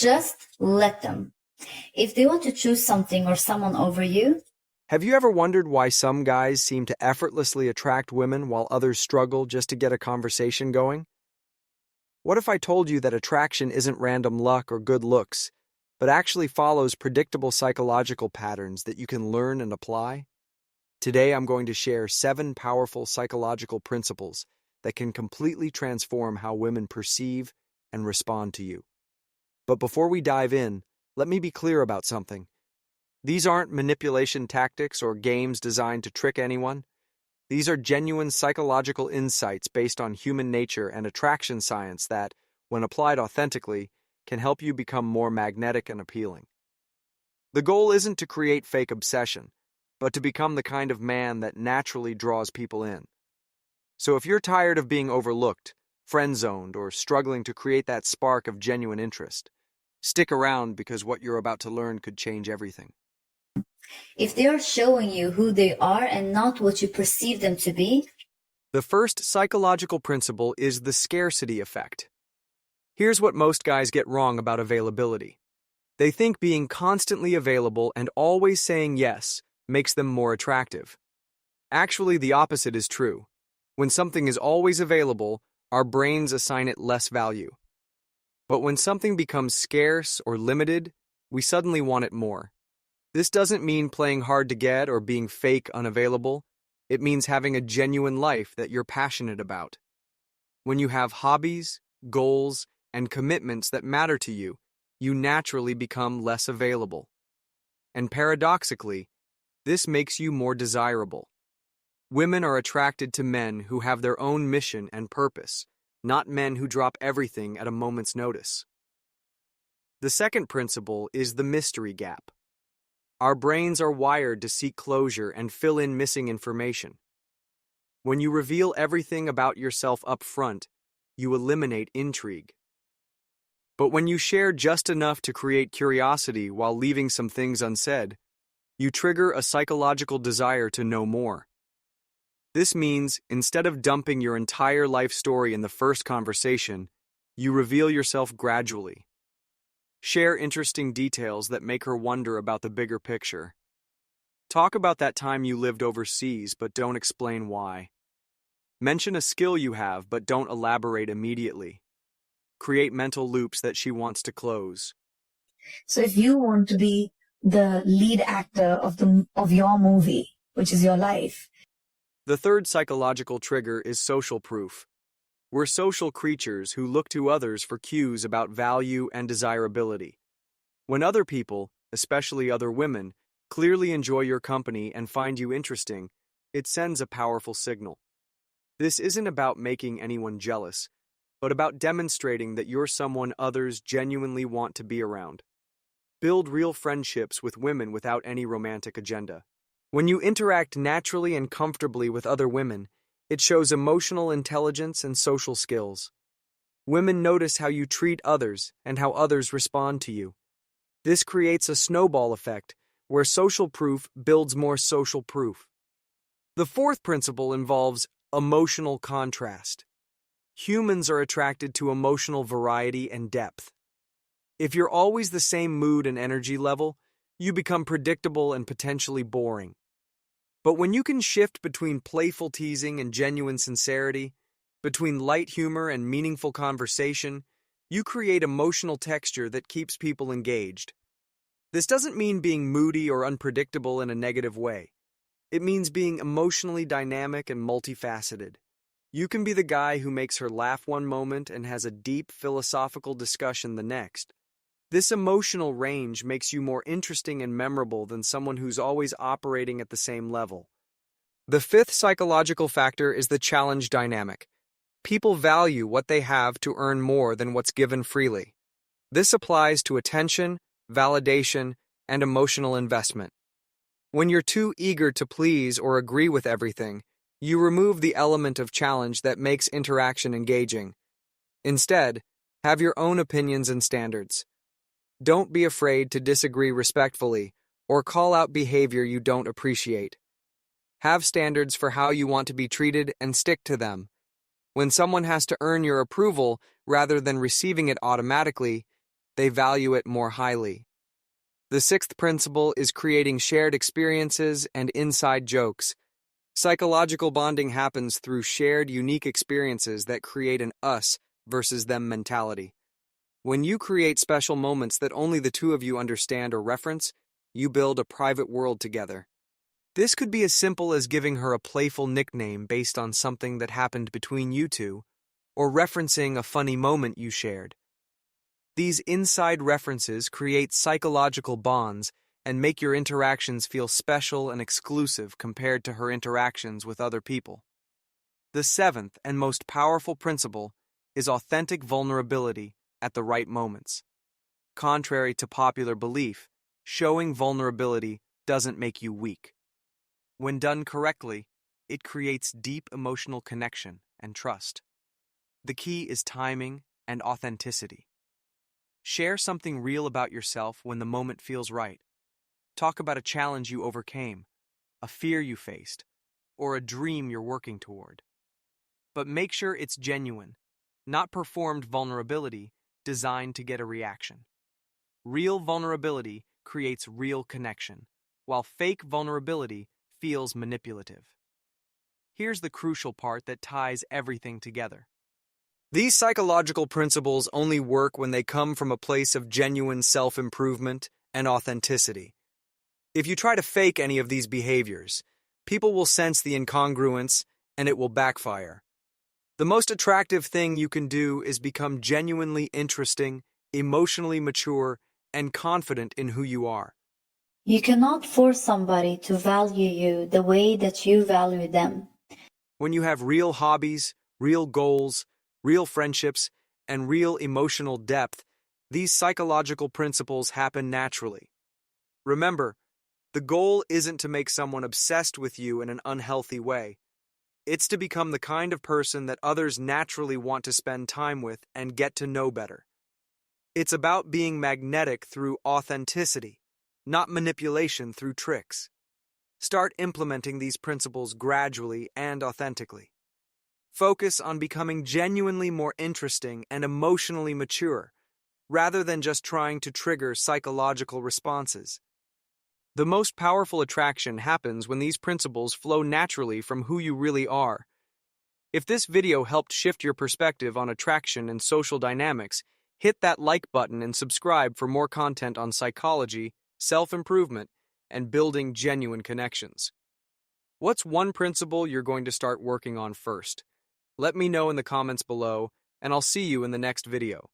Just let them. If they want to choose something or someone over you, Have you ever wondered why some guys seem to effortlessly attract women while others struggle just to get a conversation going? What if I told you that attraction isn't random luck or good looks, but actually follows predictable psychological patterns that you can learn and apply? Today, I'm going to share 7 powerful psychological principles that can completely transform how women perceive and respond to you. But before we dive in, let me be clear about something. These aren't manipulation tactics or games designed to trick anyone. These are genuine psychological insights based on human nature and attraction science that, when applied authentically, can help you become more magnetic and appealing. The goal isn't to create fake obsession, but to become the kind of man that naturally draws people in. So if you're tired of being overlooked, friend-zoned, or struggling to create that spark of genuine interest, stick around because what you're about to learn could change everything. if they are showing you who they are and not what you perceive them to be, The first psychological principle is the scarcity effect. Here's what most guys get wrong about availability. They think being constantly available and always saying yes makes them more attractive. Actually, the opposite is true. When something is always available, our brains assign it less value. But when something becomes scarce or limited, we suddenly want it more. This doesn't mean playing hard to get or being fake unavailable. It means having a genuine life that you're passionate about. When you have hobbies, goals, and commitments that matter to you, you naturally become less available. And paradoxically, this makes you more desirable. Women are attracted to men who have their own mission and purpose, not men who drop everything at a moment's notice. The second principle is the mystery gap. Our brains are wired to seek closure and fill in missing information. When you reveal everything about yourself up front, you eliminate intrigue. But when you share just enough to create curiosity while leaving some things unsaid, you trigger a psychological desire to know more. This means, instead of dumping your entire life story in the first conversation, you reveal yourself gradually. Share interesting details that make her wonder about the bigger picture. Talk about that time you lived overseas, but don't explain why. Mention a skill you have, but don't elaborate immediately. Create mental loops that she wants to close. so if you want to be the lead actor of your movie, which is your life, The third psychological trigger is social proof. We're social creatures who look to others for cues about value and desirability. When other people, especially other women, clearly enjoy your company and find you interesting, it sends a powerful signal. This isn't about making anyone jealous, but about demonstrating that you're someone others genuinely want to be around. Build real friendships with women without any romantic agenda. When you interact naturally and comfortably with other women, it shows emotional intelligence and social skills. Women notice how you treat others and how others respond to you. This creates a snowball effect where social proof builds more social proof. The fourth principle involves emotional contrast. Humans are attracted to emotional variety and depth. If you're always the same mood and energy level, you become predictable and potentially boring. But when you can shift between playful teasing and genuine sincerity, between light humor and meaningful conversation, you create emotional texture that keeps people engaged. This doesn't mean being moody or unpredictable in a negative way. It means being emotionally dynamic and multifaceted. You can be the guy who makes her laugh one moment and has a deep philosophical discussion the next. This emotional range makes you more interesting and memorable than someone who's always operating at the same level. The fifth psychological factor is the challenge dynamic. People value what they have to earn more than what's given freely. This applies to attention, validation, and emotional investment. When you're too eager to please or agree with everything, you remove the element of challenge that makes interaction engaging. Instead, have your own opinions and standards. Don't be afraid to disagree respectfully or call out behavior you don't appreciate. Have standards for how you want to be treated and stick to them. When someone has to earn your approval rather than receiving it automatically, they value it more highly. The sixth principle is creating shared experiences and inside jokes. Psychological bonding happens through shared, unique experiences that create an us versus them mentality. When you create special moments that only the two of you understand or reference, you build a private world together. This could be as simple as giving her a playful nickname based on something that happened between you two, or referencing a funny moment you shared. These inside references create psychological bonds and make your interactions feel special and exclusive compared to her interactions with other people. The seventh and most powerful principle is authentic vulnerability at the right moments. Contrary to popular belief, showing vulnerability doesn't make you weak. When done correctly, it creates deep emotional connection and trust. The key is timing and authenticity. Share something real about yourself when the moment feels right. Talk about a challenge you overcame, a fear you faced, or a dream you're working toward. But make sure it's genuine, not performed vulnerability designed to get a reaction. Real vulnerability creates real connection, while fake vulnerability feels manipulative. Here's the crucial part that ties everything together. These psychological principles only work when they come from a place of genuine self-improvement and authenticity. If you try to fake any of these behaviors, people will sense the incongruence and it will backfire. The most attractive thing you can do is become genuinely interesting, emotionally mature, and confident in who you are. You cannot force somebody to value you the way that you value them. When you have real hobbies, real goals, real friendships, and real emotional depth, these psychological principles happen naturally. Remember, the goal isn't to make someone obsessed with you in an unhealthy way. It's to become the kind of person that others naturally want to spend time with and get to know better. It's about being magnetic through authenticity, not manipulation through tricks. Start implementing these principles gradually and authentically. Focus on becoming genuinely more interesting and emotionally mature, rather than just trying to trigger psychological responses. The most powerful attraction happens when these principles flow naturally from who you really are. If this video helped shift your perspective on attraction and social dynamics, hit that like button and subscribe for more content on psychology, self-improvement, and building genuine connections. What's one principle you're going to start working on first? Let me know in the comments below, and I'll see you in the next video.